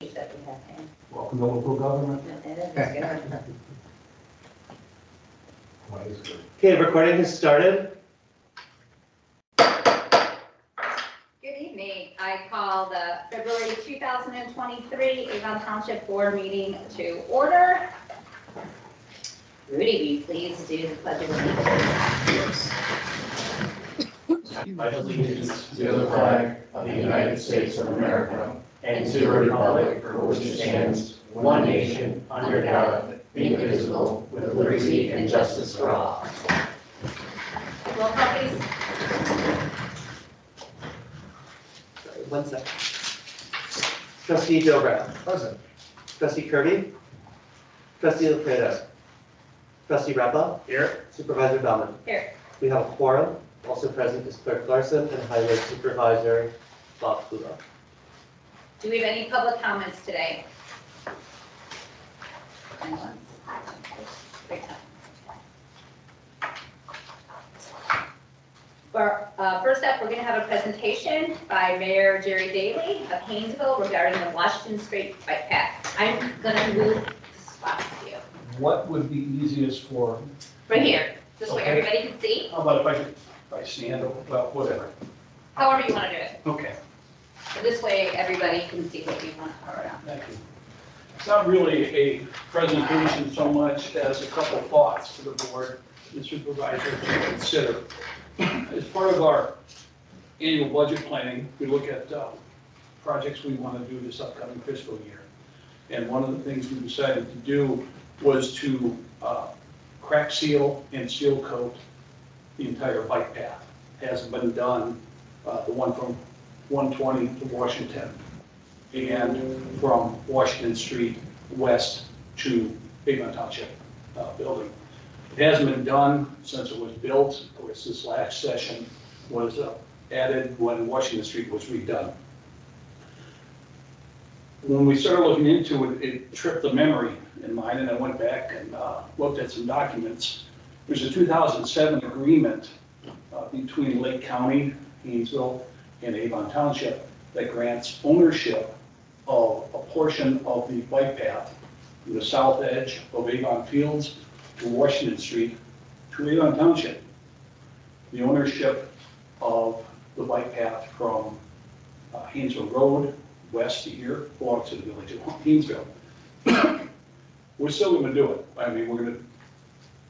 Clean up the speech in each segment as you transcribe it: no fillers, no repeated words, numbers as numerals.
that we have here. Welcome to local government. It is good. Why is good? Okay, recording has started. Good evening. I call the February 2023 Avon Township Board meeting to order. Rudy, will you please do the pledge of allegiance? I pledge allegiance to the flag of the United States of America and to the republic for which it stands, one nation, under God, indivisible, with liberty and justice for all. Roll call, please. Sorry, 1 second. Trustee Joe Brown. Present. Trustee Kirby. Trustee Lefredo. Trustee Repa. Here. Supervisor Bellman. Here. We have a quorum. Also present is Clerk Larson and Highway Supervisor Bob Kulo. Do we have any public comments today? Anyone? Great time. First up, we're going to have a presentation by Mayor Jerry Daly of Haynesville regarding the Washington Street bike path. I'm going to move the spot to you. What would be easiest for, Right here, this way Okay. everybody can see, how about if I stand up, well, whatever. however you want to do it. Okay, So this way everybody can see what you want to cover on. Thank you. It's not really a presentation so much as a couple thoughts to the board, the supervisor to consider. As part of our annual budget planning, we look at projects we want to do this upcoming fiscal year. And one of the things we decided to do was to crack seal and seal coat the entire bike path. Hasn't been done, the one from 120 to Washington and from Washington Street west to Avon Township building. It hasn't been done since it was built. Of course, this last session was added when Washington Street was redone. When we started looking into it, it tripped the memory in mine, and I went back and looked at some documents. There's a 2007 agreement between Lake County, Haynesville, and Avon Township that grants ownership of a portion of the bike path from the south edge of Avon Fields to Washington Street to Avon Township. The ownership of the bike path from Haynesville Road west to here belongs to the village of Haynesville. We're still going to do it. I mean, we're going to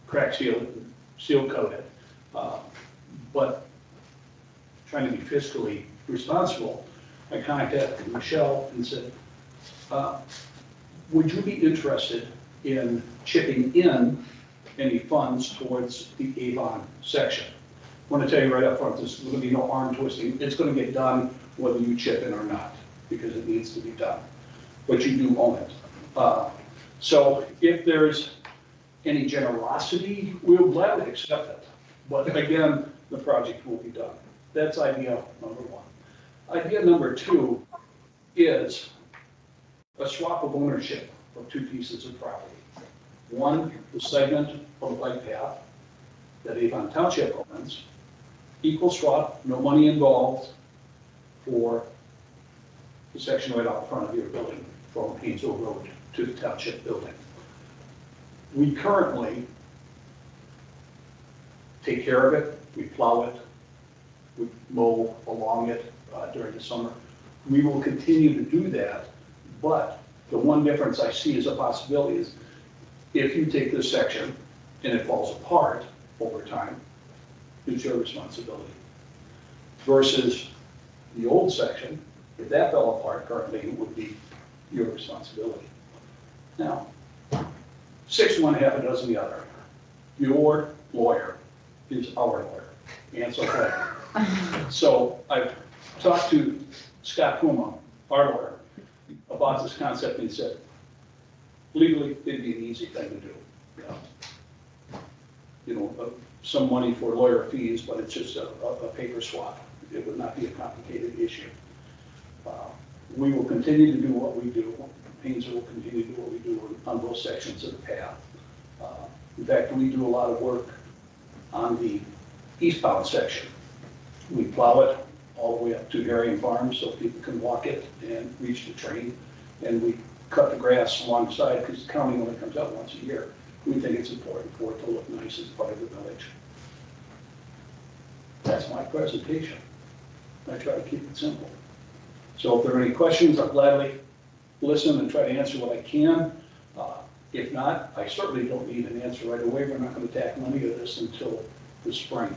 crack seal coat it. But trying to be fiscally responsible, I contacted Michelle and said, would you be interested in chipping in any funds towards the Avon section? I want to tell you right up front, there's going to be no arm twisting. It's going to get done whether you chip in or not, because it needs to be done. But you do own it. So if there's any generosity, we'll gladly accept it. But again, the project will be done. That's idea number one. Idea number two is a swap of ownership of two pieces of property. One, the segment of the bike path that Avon Township owns, equal swap, no money involved, for the section right out front of your building from Haynesville Road to the Township building. We currently take care of it, we plow it, we mow along it during the summer. We will continue to do that, but the one difference I see as a possibility is if you take this section and it falls apart over time, it's your responsibility. Versus the old section, if that fell apart currently, it would be your responsibility. Now, 6 of one, half a dozen the other. Your lawyer is our lawyer, and so forth. So I've talked to Scott Puma, our lawyer, about this concept, and he said, legally, it'd be an easy thing to do. Some money for lawyer fees, but it's just a paper swap. It would not be a complicated issue. We will continue to do what we do. Haynesville will continue to do what we do on both sections of the path. In fact, we do a lot of work on the eastbound section. We plow it all the way up to Harian Farms so people can walk it and reach the train. and we cut the grass alongside, because the county only comes out once a year. We think it's important for it to look nice as part of the village. That's my presentation. I try to keep it simple. So if there are any questions, I'll gladly listen and try to answer what I can. If not, I certainly don't need an answer right away. We're not going to tackle any of this until the spring.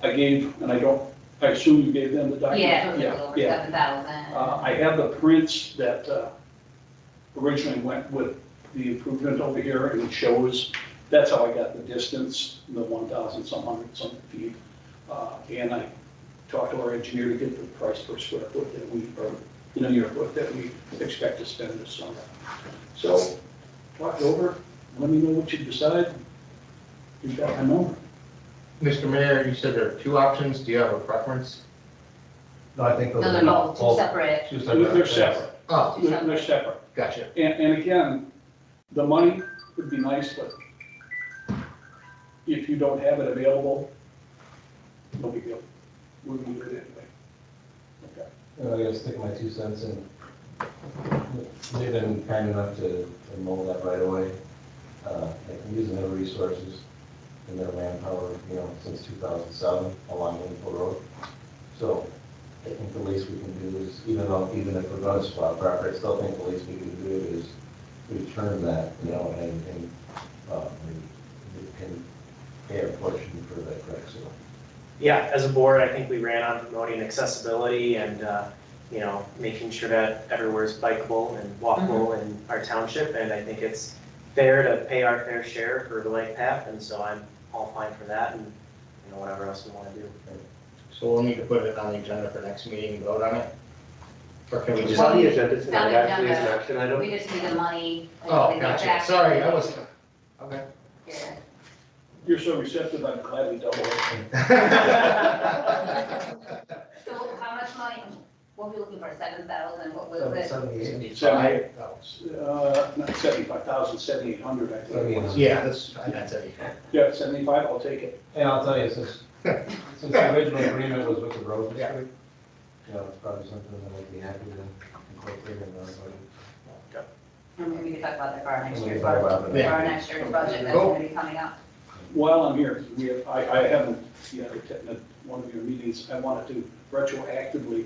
I gave, and I assume you gave them the document? Yeah, it was a little over Yeah. 7,000. I have the prints that originally went with the improvement over here, and it shows, that's how I got the distance, the 1,000 some hundred some feet. And I talked to our engineer to get the price per square foot that we, or linear foot that we expect to spend this summer. So, talk it over, let me know what you decide. You've got my number. Mr. Mayor, you said there are two options. Do you have a preference? No, I think those No, are. they're both two separate. Two They're separate, Oh, they're separate. gotcha. And again, the money would be nice, but if you don't have it available, no big deal. We're gonna do it anyway. Okay. I gotta stick my 2 cents in. They've been kind enough to mold that right away. Like using their resources and their manpower, since 2007 along Lincoln Road. So I think the least we can do is, even if we're going to swap property, I still think the least we can do is return that, and we can pay a portion for that correct. So Yeah, as a board, I think we ran on promoting accessibility and, making sure that everywhere is bikeable and walkable in our township. And I think it's fair to pay our fair share for the bike path, and so I'm all fine for that and, whatever else we want to do. So we'll need to put it on the agenda for next meeting and vote on it? Or can we It's just? on the agenda It's on tonight, the actually, as an agenda. action item. We just need the money. Oh, They get gotcha. back. Sorry, I was, okay. Here. You're so receptive, I'd gladly double it. So how much money, what were we looking for, 7,000, what was it? 78. Not 75,000, 7,800, I think. Yeah, that's, I got to. Yeah, 75, I'll take it. And I'll tell you, since the original agreement was with the road district, it's probably something that I'd be happy to incorporate in our budget. And maybe we can talk about that for our next We year's can talk budget. about it. For our next year's budget, that's Cool. gonna be coming up. While I'm here, I haven't attended one of your meetings. I wanted to retroactively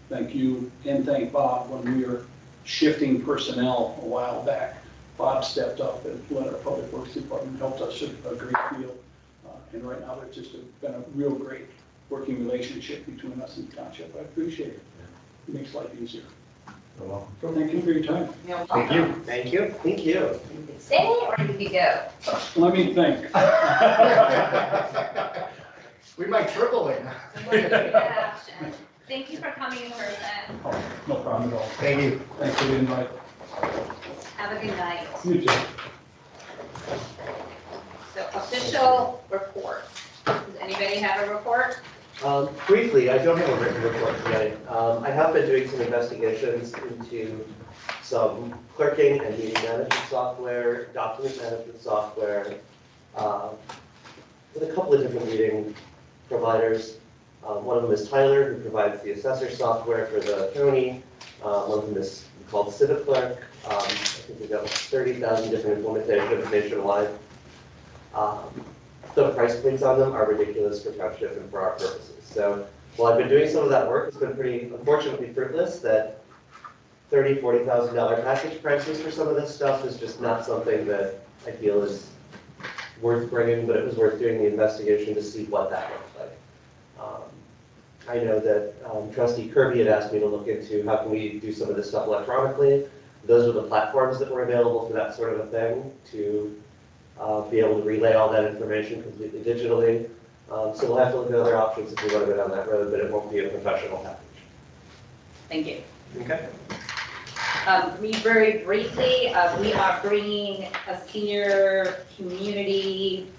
thank you and thank Bob when we were shifting personnel a while back. Bob stepped up and led our public works department, helped us a great deal. And right now, it's just been a real great working relationship between us and the township. I appreciate it. It makes life easier. You're welcome. So thank you for your time. You're Thank welcome. you. Thank you. Thank you. You could stay or you could go. Let me think. We might triple it. Thank you for coming in person. Oh, no problem at all. Thank you. Thanks for the invite. Have a good night. You too. So official reports. Does anybody have a report? Briefly, I don't have a written report tonight. I have been doing some investigations into some clerking and meeting management software, document management software, with a couple of different meeting providers. One of them is Tyler, who provides the assessor software for the county. One of them is called CiviClerk. I think we've got 30,000 different implementations nationwide. The price points on them are ridiculous for township and for our purposes. So while I've been doing some of that work, it's been pretty unfortunately fruitless that $30,000, $40,000 package prices for some of this stuff is just not something that I feel is worth bringing, but it was worth doing the investigation to see what that looked like. I know that Trustee Kirby had asked me to look into how can we do some of this stuff electronically. Those were the platforms that were available for that sort of a thing, to be able to relay all that information completely digitally. So we'll have to look at other options if we want to go down that road, but it won't be a professional package. Thank you. Okay. Me very briefly, we are bringing a senior community,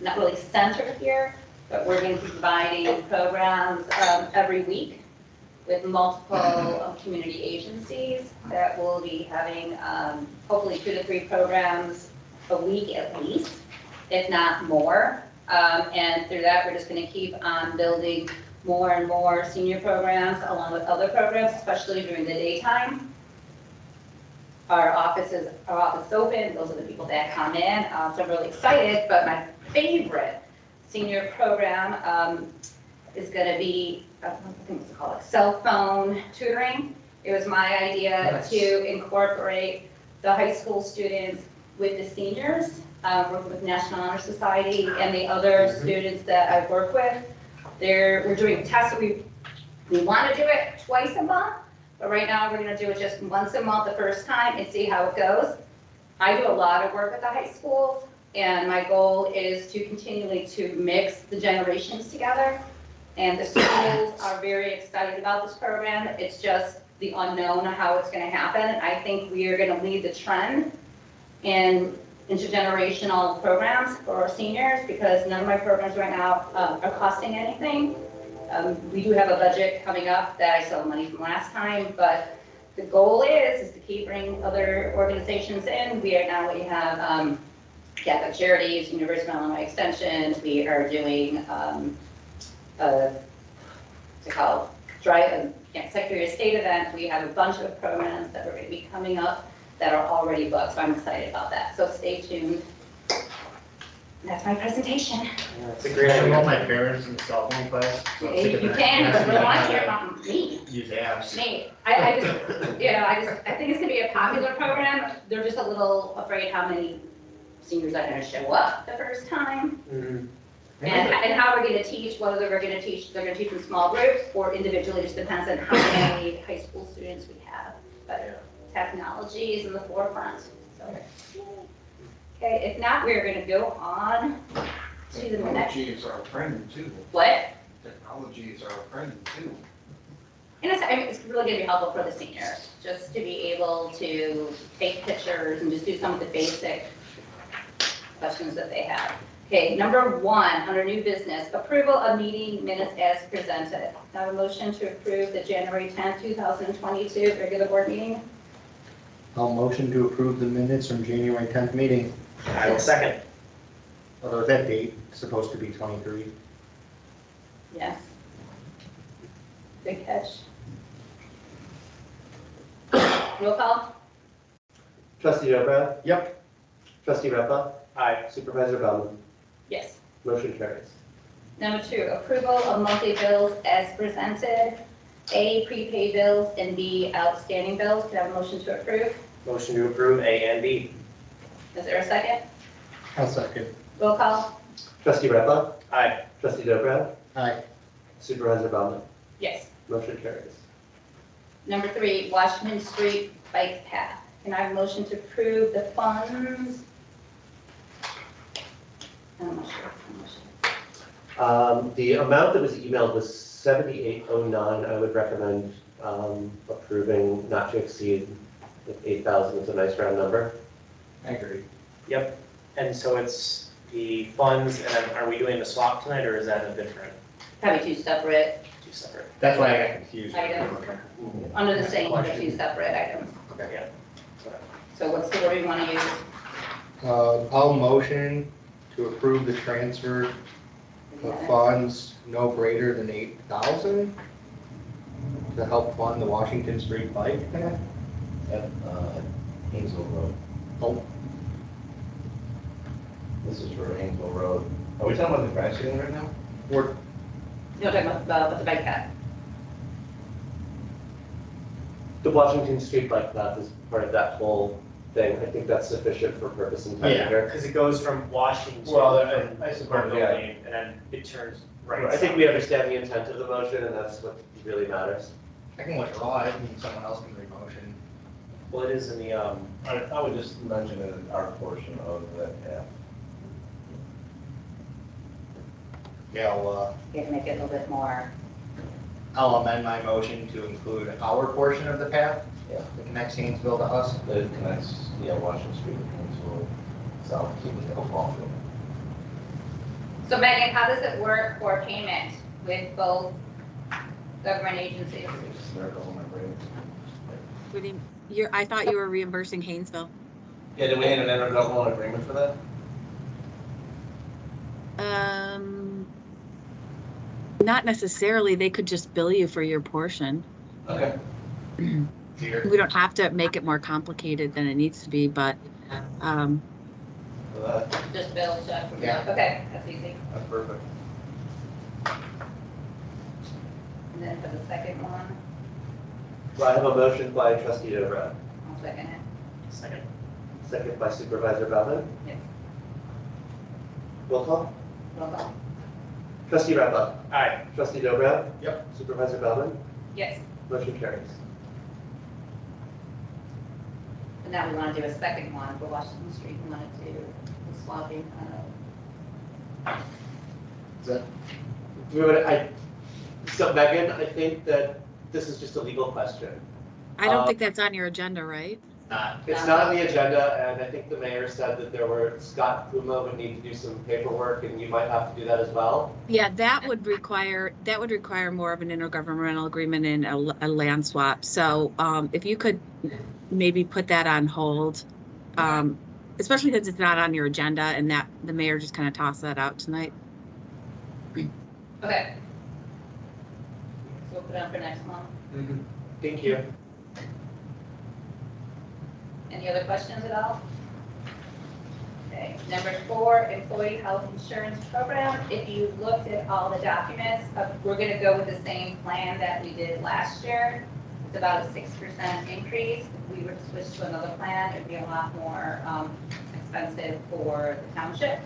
not really center here, but we're going to be providing programs every week with multiple community agencies that will be having hopefully 2 to 3 programs a week at least, if not more. And through that, we're just going to keep on building more and more senior programs along with other programs, especially during the daytime. Our office is open, those are the people that come in, so I'm really excited, but my favorite senior program is gonna be, I think it's called cell phone tutoring. It was my idea Nice. to incorporate the high school students with the seniors, working with National Honor Society and the other students that I work with. We're doing tests, we want to do it twice a month, but right now we're going to do it just once a month the first time and see how it goes. I do a lot of work at the high schools, and my goal is to continually to mix the generations together. And the schools are very excited about this program. It's just the unknown of how it's going to happen. I think we are going to lead the trend in intergenerational programs for our seniors, because none of my programs right now are costing anything. We do have a budget coming up that I saw money from last time, but the goal is to keep bringing other organizations in. We have Catholic Charities, University of Illinois Extension. We are doing what's it called? Secretary of State event. We have a bunch of programs that are going to be coming up that are already booked, so I'm excited about that. So stay tuned. That's my presentation. Yeah, it's a great I enroll idea. my parents in the cell phone class. So I'm You thinking that can, but has to we be don't want done to hear by about me. Use apps. Me. I think it's gonna be a popular program. They're just a little afraid how many seniors are gonna show up the first time. Mhm. And how we're gonna teach, whether they're gonna teach in small groups or individually, just depends on how many high school students we have. But technology is in the forefront, so. Okay, if not, we're gonna go on to the next. Technology is our friend too. What? Technology is our friend too. And it's really gonna be helpful for the seniors, just to be able to take pictures and just do some of the basic questions that they have. Okay, number 1, under new business, approval of meeting minutes as presented. I have a motion to approve the January 10th, 2022 regular board meeting. I'll motion to approve the minutes from January 10th meeting. I will second. Although that date is supposed to be 23. Yes. Good catch. Roll call? Trustee Dobra? Yep. Trustee Repa? Aye. Supervisor Bellman? Yes. Motion carries. Number 2, approval of monthly bills as presented. A, prepaid bills, and B, outstanding bills. Can I have a motion to approve? Motion to approve A and B. Is there a second? I'll second. Roll call? Trustee Repa? Aye. Trustee Dobra? Aye. Supervisor Bellman? Yes. Motion carries. Number 3, Washington Street Bike Path. Can I have a motion to approve the funds? I'm not sure. The amount that was emailed was 7809. I would recommend approving not to exceed 8,000. It's a nice round number. I agree. Yep. And so it's the funds, and then are we doing the swap tonight, or is that a different, Probably 2 separate, 2 separate? That's why I got confused. Items. under the same, but 2 separate items. Okay, yeah. So what's the word you want to use? I'll motion to approve the transfer of funds no greater than 8,000 to help fund the Washington Street Bike Path. At Haynesville Road. Oh, This is for Haynesville Road. Are we talking about the crash ceiling right now? we're, You're talking about the bike path. The Washington Street Bike Path is part of that whole thing. I think that's sufficient for purpose and time Yeah, here. because it goes from Washington Well, from I suppose, our yeah. building, and then it turns right. I think we understand the intent of the motion, and that's what really matters. I can withdraw it and someone else can re-motion. Well, it is in the, I would just mention it as our portion of that path. Yeah, You have to make it a little bit more, I'll amend my motion to include our portion of the path Yeah. that connects Haynesville to us. It connects, Washington Street with Haynesville, south to the ball field. so Megan, how does it work for payment with both government agencies? It's just there going my brain. What do I thought you were reimbursing Haynesville. Yeah, did we enter an intergovernmental agreement for that? Not necessarily, they could just bill you for your portion. Okay. We don't have to make it more complicated than it needs to be, but, Just bill, check. Yeah. Okay, that's easy. That's perfect. And then for the second one, Well, I have a motion by trustee Dobra, I'll second it. Second. second by supervisor Bellman. Yes. Roll call. Roll call. Trustee Repa, Aye. trustee Dobra, Yep. supervisor Bellman, Yes. motion carries. And now we want to do a second one for Washington Street. We want to do the swapping of. Is that, So Megan, I think that this is just a legal question. I don't think that's on your agenda, right? It's not on the agenda, and I think the mayor said that Scott Puma would need to do some paperwork, and you might have to do that as well. Yeah, that would require more of an intergovernmental agreement and a land swap. So, if you could maybe put that on hold, especially since it's not on your agenda and that the mayor just kind of tossed that out tonight. Okay. So we'll put it on for next month. Thank you. Any other questions at all? Okay, number 4, employee health insurance program. If you looked at all the documents, we're gonna go with the same plan that we did last year. It's about a 6% increase. If we were to switch to another plan, it'd be a lot more expensive for the township.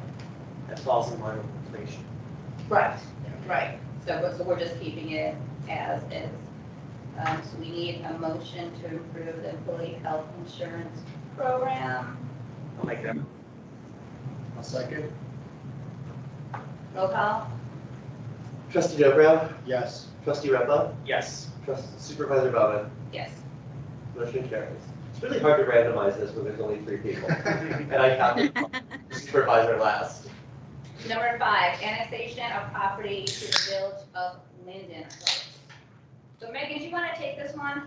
That falls in line with inflation. Right, right. So we're just keeping it as is. So we need a motion to improve the employee health insurance program. I'll make that. a second? Roll call? Trustee Dobra, Yes. trustee Repa, Yes. supervisor Bellman, Yes. motion carries. It's really hard to randomize this when there's only 3 people, and I counted supervisor last. Number 5, annexation of property to the village of Linden. So Megan, do you want to take this one?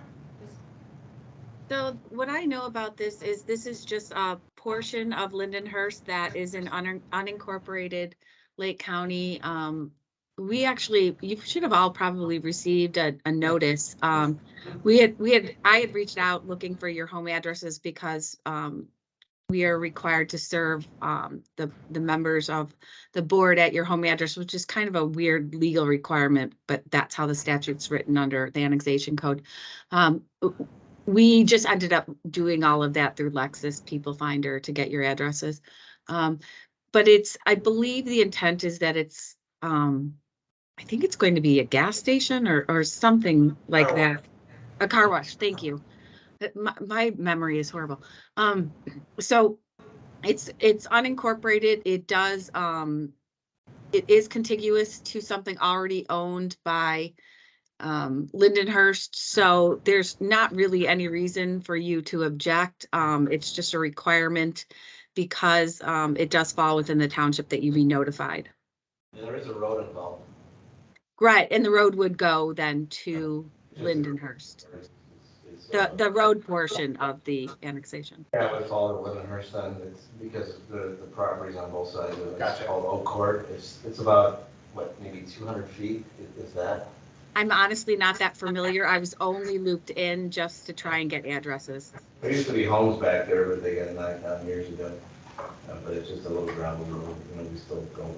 So what I know about this is just a portion of Lindenhurst that is in unincorporated Lake County. You should have all probably received a notice. I had reached out looking for your home addresses because we are required to serve the members of the board at your home address, which is kind of a weird legal requirement, but that's how the statute's written under the annexation code. We just ended up doing all of that through Lexis People Finder to get your addresses. But I believe the intent is that it's, I think it's going to be a gas station or something like that. A car wash, thank you. My memory is horrible. So it's unincorporated. It does, it is contiguous to something already owned by Lindenhurst. So there's not really any reason for you to object. It's just a requirement because it does fall within the township that you be notified. Yeah, there is a road involved. Right, and the road would go then to Lindenhurst. The road portion of the annexation. Yeah, but it's all at Lindenhurst then, it's because the property's on both sides of it. It's Gotcha. called Oak Court. It's about, maybe 200 feet, is that? I'm honestly not that familiar. I was only looped in just to try and get addresses. There used to be homes back there, but they got knocked down years ago. But it's just a little gravel road, we still go.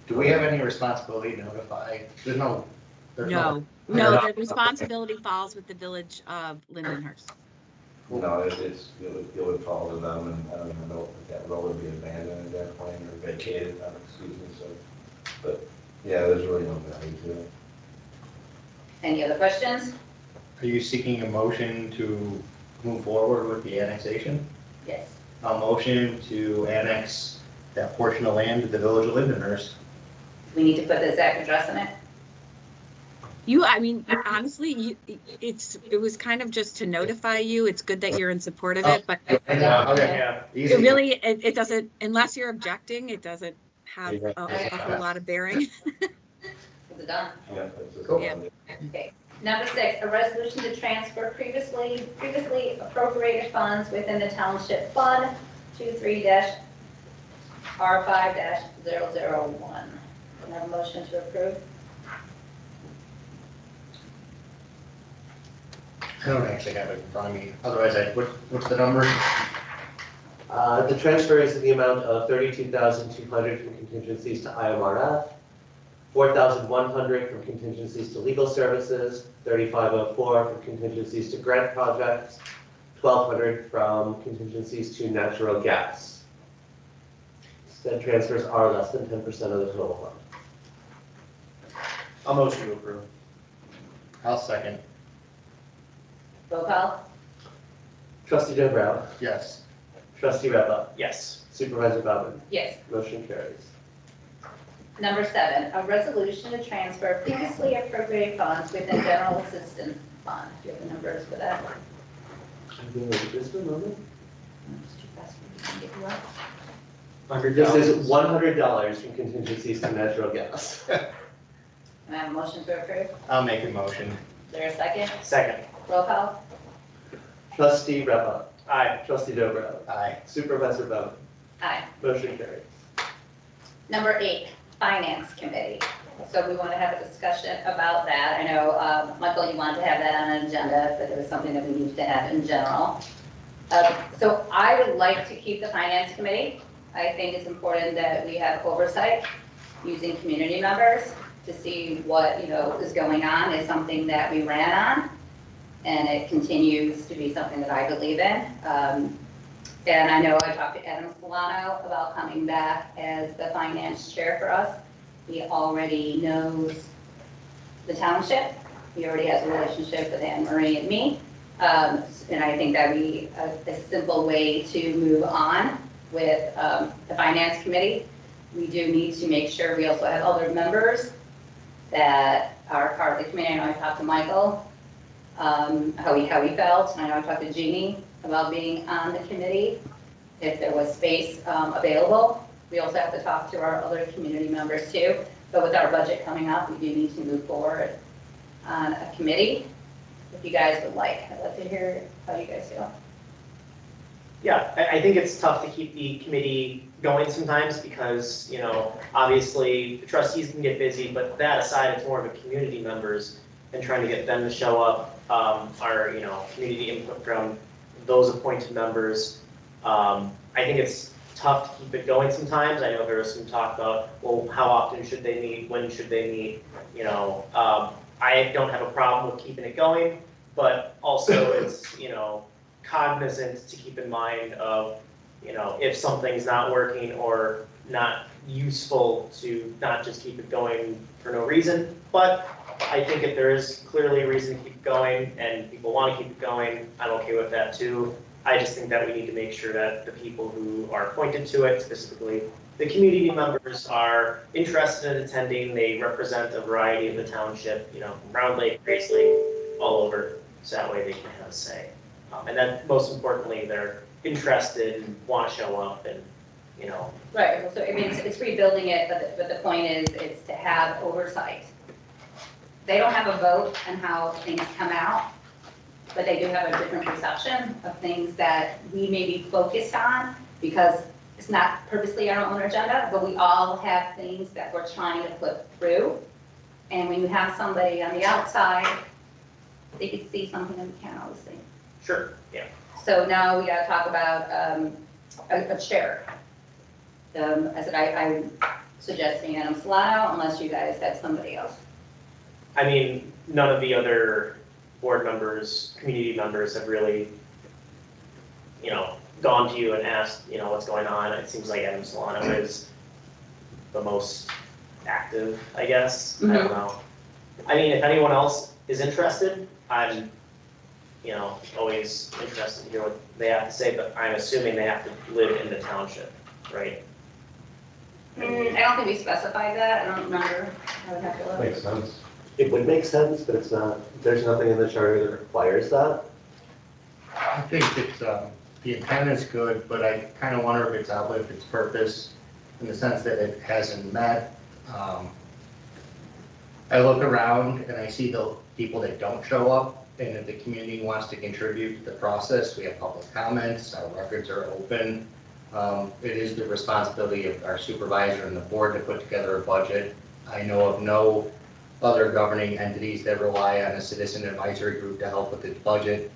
Do we have any responsibility to notify? There's no. No, the responsibility falls with the village of Lindenhurst. No, it would fall to them, and I don't even know if that road would be abandoned at that point or vacated, excuse me, so. But, yeah, there's really no value to it. Any other questions? Are you seeking a motion to move forward with the annexation? Yes. A motion to annex that portion of land to the village of Lindenhurst. We need to put the exact address in it. Honestly, it was kind of just to notify you. It's good that you're in support of it, but Okay. Yeah. Easy. it really, it doesn't, unless you're objecting, it doesn't have a whole lot of bearing. Is it done? Yeah, that's just. Yeah. Okay. Number 6, a resolution to transfer previously appropriated funds within the township fund 23-R5-001. Can I have a motion to approve? don't actually have it in front of me, otherwise what's the number? The transfer is in the amount of 32,200 from contingencies to IMRF, 4,100 from contingencies to legal services, 3,504 from contingencies to grant projects, 1,200 from contingencies to natural gas. Said transfers are less than 10% of the total fund. I'll motion to approve. I'll second. Roll call? Trustee Dobrav, Yes. Trustee Rebbe, Yes. Supervisor Bauman, Yes. motion carries. Number 7, a resolution to transfer previously appropriated funds within general assistance fund. Do you have the numbers for that? Just a moment. It's too fast for me to get you up. This is $100 from contingencies to natural gas. Can I have a motion to approve? I'll make a motion. Is there a second? Second. Roll call? Trustee Rebbe, Aye. Trustee Dobrav, Aye. Supervisor Bauman, Aye. motion carries. Number 8, Finance Committee. So we want to have a discussion about that. I know, Michael, you wanted to have that on an agenda, but it was something that we need to have in general. So I would like to keep the Finance Committee. I think it's important that we have oversight using community members to see what, is going on. Is something that we ran on, and it continues to be something that I believe in. And I know I talked to Adam Solano about coming back as the finance chair for us. He already knows the township. He already has a relationship with Anne Marie and me. And I think that would be a simple way to move on with the finance committee. We do need to make sure we also have other members that are part of the committee. I know I talked to Michael, how he felt, and I know I talked to Jeannie about being on the committee, if there was space available. We also have to talk to our other community members too, but with our budget coming up, we do need to move forward on a committee, if you guys would like. I'd love to hear how you guys feel. Yeah, I think it's tough to keep the committee going sometimes because, obviously the trustees can get busy, but that aside, it's more of a community members and trying to get them to show up, our, community input from those appointed members. I think it's tough to keep it going sometimes. I know there was some talk about, well, how often should they meet? When should they meet? I don't have a problem with keeping it going, but also it's, cognizant to keep in mind of, if something's not working or not useful, to not just keep it going for no reason. But I think if there is clearly a reason to keep it going and people want to keep it going, I'm okay with that too. I just think that we need to make sure that the people who are appointed to it, specifically the community members, are interested in attending. They represent a variety of the township, from Round Lake, Grace Lake, all over, so that way they can have a say. And then most importantly, they're interested and want to show up and, Right, so I mean, it's rebuilding it, but the point is, it's to have oversight. They don't have a vote on how things come out, but they do have a different perception of things that we may be focused on, because it's not purposely our own agenda, but we all have things that we're trying to put through. And when you have somebody on the outside, they could see something that we can't always see. sure, yeah. So now we gotta talk about a chair. I said I'm suggesting Adam Solano, unless you guys have somebody else. I mean, none of the other board members, community members have really, gone to you and asked, what's going on. It seems like Adam Solano is the most active, I guess. I don't know. I mean, if anyone else is interested, I'm, always interested to hear what they have to say, but I'm assuming they have to live in the township, right? I don't think we specified that, I don't remember. I would have to look. Makes sense. It would make sense, but it's not, there's nothing in the charter that requires that. I think it's, the intent is good, but I kind of wonder if it's outlived its purpose in the sense that it hasn't met. I look around and I see the people that don't show up, and if the community wants to contribute to the process, we have public comments, our records are open. It is the responsibility of our supervisor and the board to put together a budget. I know of no other governing entities that rely on a citizen advisory group to help with the budget.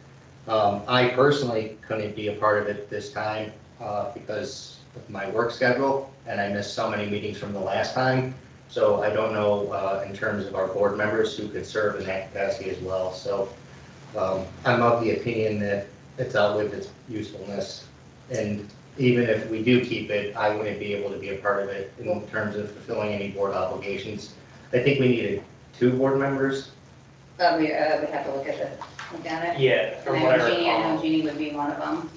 I personally couldn't be a part of it this time because of my work schedule, and I missed so many meetings from the last time. So I don't know in terms of our board members who could serve in that capacity as well. So I'm of the opinion that it's outlived its usefulness. And even if we do keep it, I wouldn't be able to be a part of it in terms of fulfilling any board obligations. I think we needed 2 board members. We have to look at it. Yeah, from And what then I Jeannie, I know recall. Jeannie would be one of them.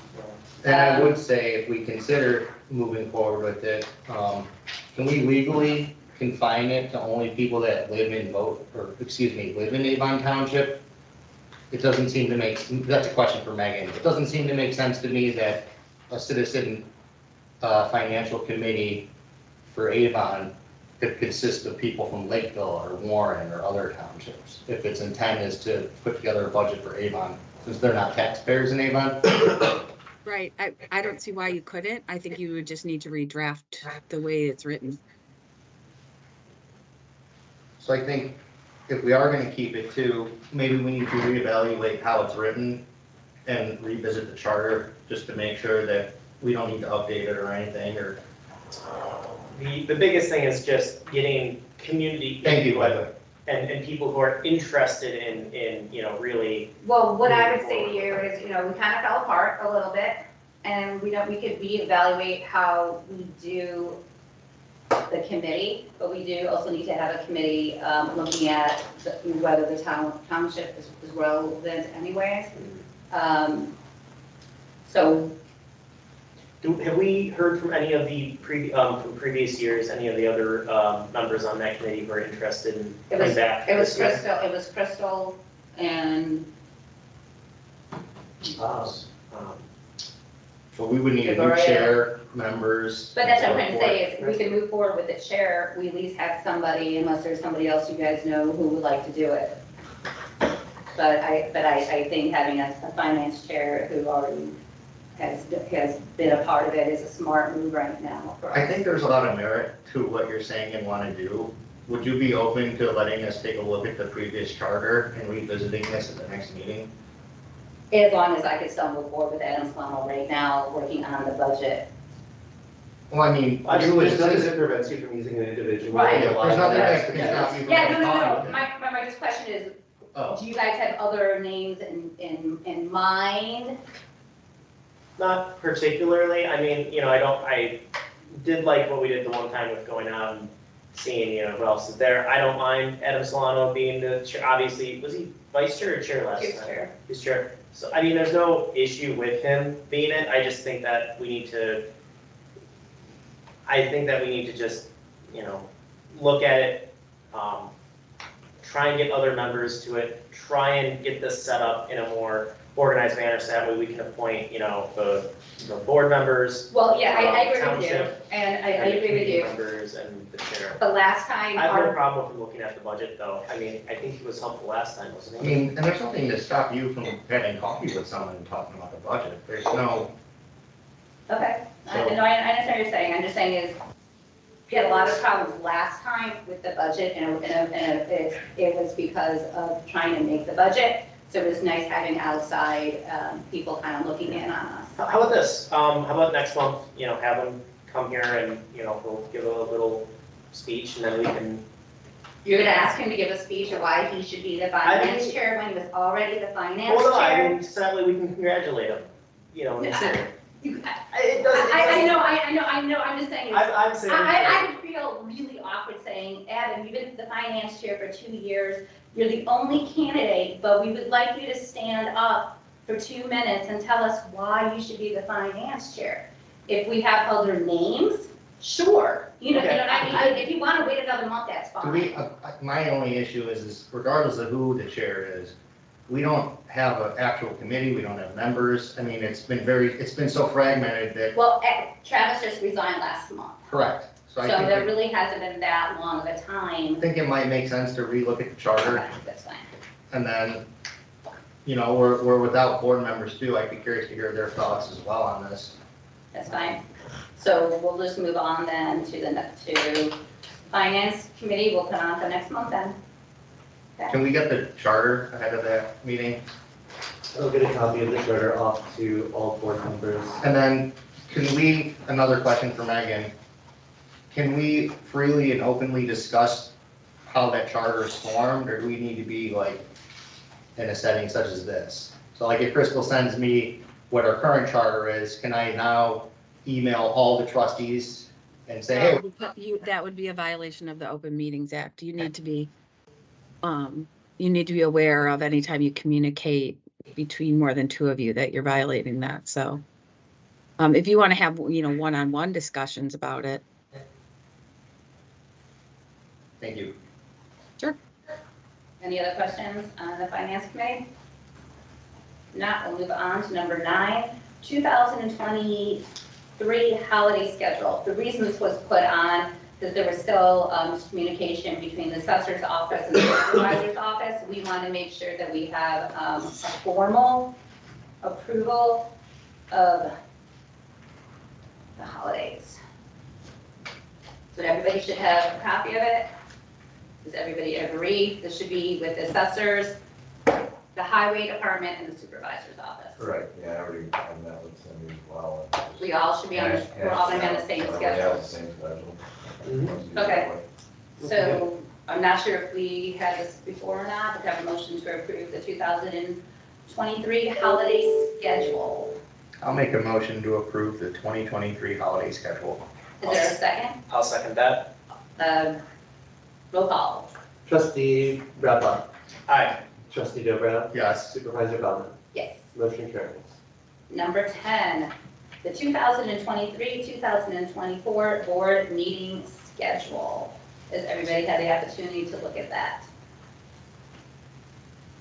And I would say if we consider moving forward with it, can we legally confine it to only people that live in live in Avon Township? It doesn't seem to make, that's a question for Megan. It doesn't seem to make sense to me that a citizen financial committee for Avon could consist of people from Lakeville or Warren or other townships, if its intent is to put together a budget for Avon, since they're not taxpayers in Avon. Right, I don't see why you couldn't. I think you would just need to redraft the way it's written. So I think if we are gonna keep it too, maybe we need to reevaluate how it's written and revisit the charter, just to make sure that we don't need to update it or anything, or. The biggest thing is just getting community Thank you, by the input way. and people who are interested in, really, Well, what I would say to you is, we kind of fell apart a little bit, and we could reevaluate how we do the committee, but we do also need to have a committee looking at whether the township is relevant anyways. So have we heard from any of the from previous years, any of the other members on that committee who are interested in coming back? it was this year? Crystal and So we would need a new Gloria. chair, members. But that's what I'm trying to say, is we can move forward with the chair, we at least have somebody, unless there's somebody else you guys know who would like to do it. But I think having a finance chair who already has been a part of it is a smart move right now for us. I think there's a lot of merit to what you're saying and want to do. Would you be open to letting us take a look at the previous charter and revisiting this at the next meeting? As long as I could still move forward with Adam's Funnel right now, working on the budget. Well, I mean, There's nothing that prevents you from using an individual. Right. there's nothing that can stop you from Yeah, no, talking no, with no, them. my just question is, Oh. do you guys have other names in mind? Not particularly. I mean, I did like what we did the one time with going out and seeing, who else is there. I don't mind Adam Solano being the chair. Obviously, was he vice chair or chair last time? Chair. He's chair. So, I mean, there's no issue with him being it. I just think that we need to, just, look at it, try and get other members to it, try and get this set up in a more organized manner, so that way we can appoint, the board members. Well, yeah, I agree with you, Township, and I and the agree with committee you. members and the chair. The last time, I have no our, problem with him looking at the budget, though. I mean, I think he was helpful last time, I wasn't he? mean, and there's nothing to stop you from having coffee with someone and talking about the budget. There's no, okay, So- I understand what you're saying, I'm just saying is, we had a lot of problems last time with the budget, and it was because of trying to make the budget, so it was nice having outside people kind of looking in on us. How about this? How about next month, have him come here and, we'll give a little speech, and then we can, You're gonna ask him to give a speech of why he should be the finance mean- chair when he was already the finance well, no, I chair? mean, sadly, we can congratulate him, and Yeah. say- You- It doesn't. I know, I'm just saying, I'm saying. I would feel really awkward saying, Adam, you've been the finance chair for 2 years, you're the only candidate, but we would like you to stand up for 2 minutes and tell us why you should be the finance chair. If we have other names, sure, you know what I mean? If you want to wait another month, that's to me, fine. my only issue is regardless of who the chair is, we don't have an actual committee, we don't have members. I mean, it's been so fragmented that, Well, Travis just resigned last month, correct. So I so think, there really hasn't been that long of a I time. think it might make sense to relook at the charter. That's fine. And then, we're without board members too. I'd be curious to hear their thoughts as well on this. That's fine. So we'll just move on then to finance committee, we'll put on for next month then. Can we get the charter ahead of that meeting? I'll get a copy of the charter off to all board members. And then, can we, another question for Megan, can we freely and openly discuss how that charter is formed, or do we need to be like in a setting such as this? So like if Crystal sends me what our current charter is, can I now email all the trustees and say, hey, That would be a violation of the Open Meetings Act. You need to be aware of anytime you communicate between more than two of you that you're violating that. So if you want to have, one-on-one discussions about it. thank you. Sure. Any other questions on the finance committee? Not, we'll move on to number 9, 2023 holiday schedule. The reason this was put on is there was still communication between the assessor's office and the supervisor's office. We want to make sure that we have a formal approval of the holidays. So everybody should have a copy of it. Does everybody agree? This should be with the assessors, the highway department, and the supervisor's office. Right, yeah, I already have that with Cindy as well. We all should be on, we're all gonna be on the same So we schedule. have the same schedule. Okay. So I'm not sure if we had this before or not, but have a motion to approve the 2023 holiday schedule. I'll make a motion to approve the 2023 holiday schedule. Is there a second? I'll second that. Roll call. Trustee Rappa, Aye. trustee Dobra, Yes. supervisor Bellman, Yes. motion carries. Number 10, the 2023-2024 board meeting schedule. Has everybody had the opportunity to look at that?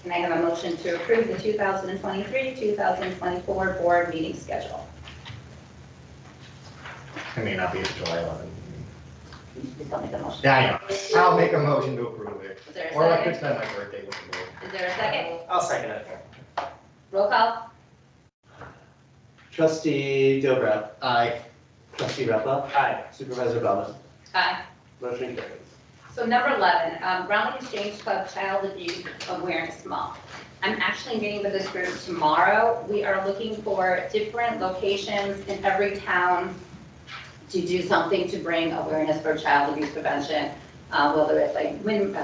Can I have a motion to approve the 2023-2024 board meeting schedule? I may not be at July 11th. Please tell me the motion. Yeah, I know. I'll make a motion to approve it. Is there a Or I could second? spend my birthday with you. Is there a second? I'll second it. Roll call. Trustee Dobra, Aye. trustee Rappa, Aye. supervisor Bellman, Aye. motion carries. So number 11, Brownlee Exchange Club Child Abuse Awareness Month. I'm actually meeting with this group tomorrow. We are looking for different locations in every town to do something to bring awareness for child abuse prevention, whether it's like ribbons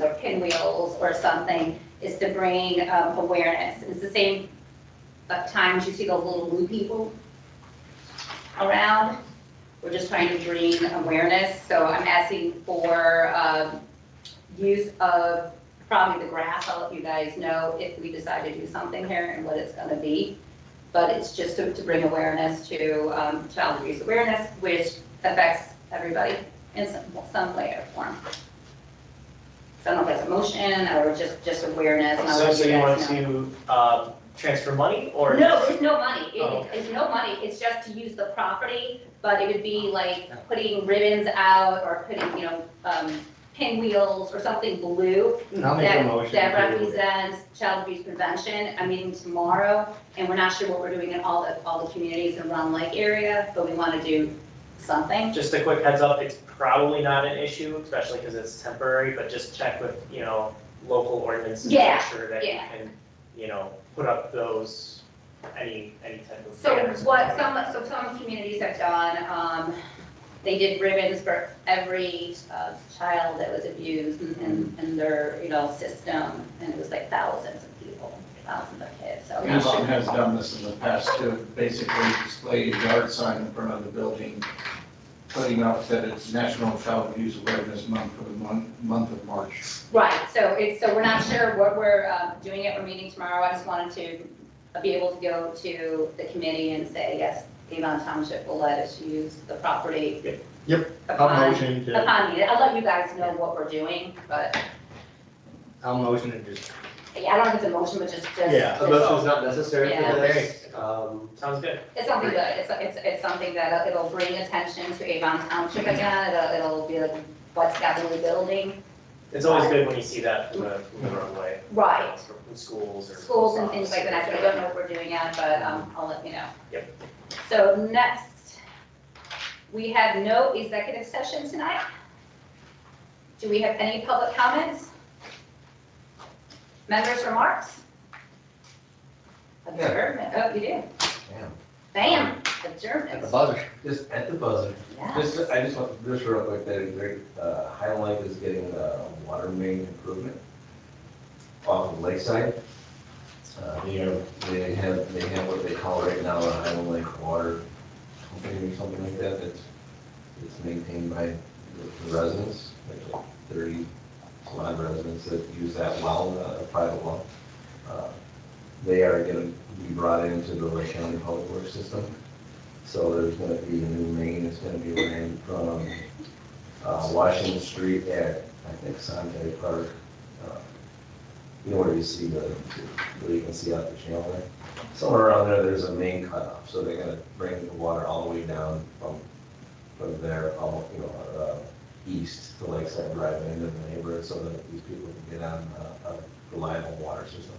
or pinwheels or something, is to bring awareness. It's the same times you see those little blue people around. We're just trying to bring awareness. So I'm asking for use of probably the grass. I'll let you guys know if we decide to do something here and what it's going to be. But it's just to bring awareness to child abuse awareness, which affects everybody in some way or form. So I don't know if that's a motion or just awareness. And I'll So let you want guys know. to transfer money or? No, there's no money. Oh. It's no money. It's just to use the property, but it would be like putting ribbons out or putting, pinwheels or something blue I'll make a motion. that to- represents child abuse prevention. I'm meeting tomorrow, and we're not sure what we're doing in all the communities in Round Lake area, but we want to do something. Just a quick heads up, it's probably not an issue, especially because it's temporary, but just check with, local ordinances. to Yeah, Make sure that you yeah. can, put up those, any type of. So banners. some communities have done, they did ribbons for every child that was abused in their, system, and it was like thousands of people, thousands of kids, so. I'm not Avon sure. has done this in the past to basically display a yard sign in front of the building, putting up that it's National Child Abuse Awareness Month for the month of March. Right, so we're not sure what we're doing it, we're meeting tomorrow. I just wanted to be able to go to the committee and say, yes, Avon Township will let us use the property. Yep, I'll Upon motion to, need. I'll let you guys know what we're doing, but, I'll motion to just, yeah, I don't know if it's a motion, but just. Yeah. The motion is not necessary Yeah. for this. Sounds good. It's something good, it's something that it'll bring attention to Avon Township again, it'll be like, what's got the new building. It's always good when you see that from the roadway. Right. From schools or. Schools and things like that, so I don't know what we're doing yet, but I'll let you know. Yep. So next, we have no executive session tonight. Do we have any public comments? Members' remarks? Adjournment, oh, you do. Bam, adjournment. buzzer. Just at the buzzer. Yes. I just want, just real quick, that Highland Lake is getting water main improvement off of Lakeside. They have what they call right now a Highland Lake Water Company or something like that. It's maintained by the residents, like 30 some odd residents that use that well, a private well. They are going to be brought into the Lake County Public Works system. So there's going to be a new main that's going to be ran from Washington Street at, I think, Santé Park. You know where you see where you can see out the channel there? Somewhere around there, there's a main cutoff. So they're going to bring the water all the way down from there, east to Lakeside, driving into the neighborhood so that these people can get on a reliable water system.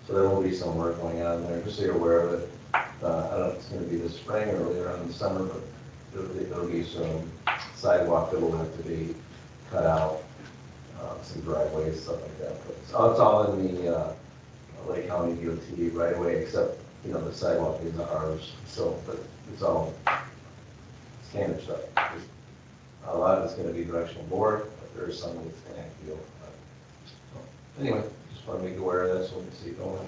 So there will be some work going on there, just so you're aware of it. I don't know if it's going to be this spring or later on in the summer, but there'll be some sidewalk that will have to be cut out, some driveways, stuff like that. But it's all in the Lake County DOT right away, except, the sidewalk is ours. So, but it's all standard stuff. A lot of it's going to be directional board, but there's some that's going to have to go. So, anyway, just want to make you aware of this when you see it going on.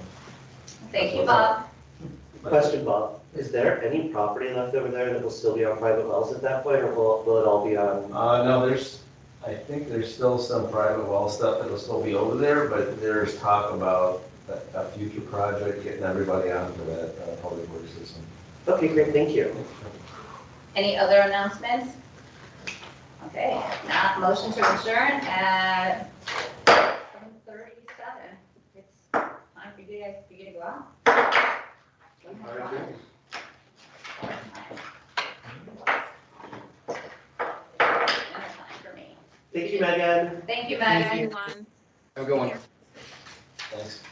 Thank you, Bob. Question, Bob, is there any property left over there that will still be on private wells at that point, or will it all be on? No, I think there's still some private well stuff that'll still be over there, but there's talk about a future project, getting everybody onto that public water system. Okay, great, thank you. Any other announcements? Okay, now motion to adjourn at 7:37. It's time for you guys to go out. Thank you, Megan. Thank you, Thank Megan. you, everyone. Have a good one. Thanks.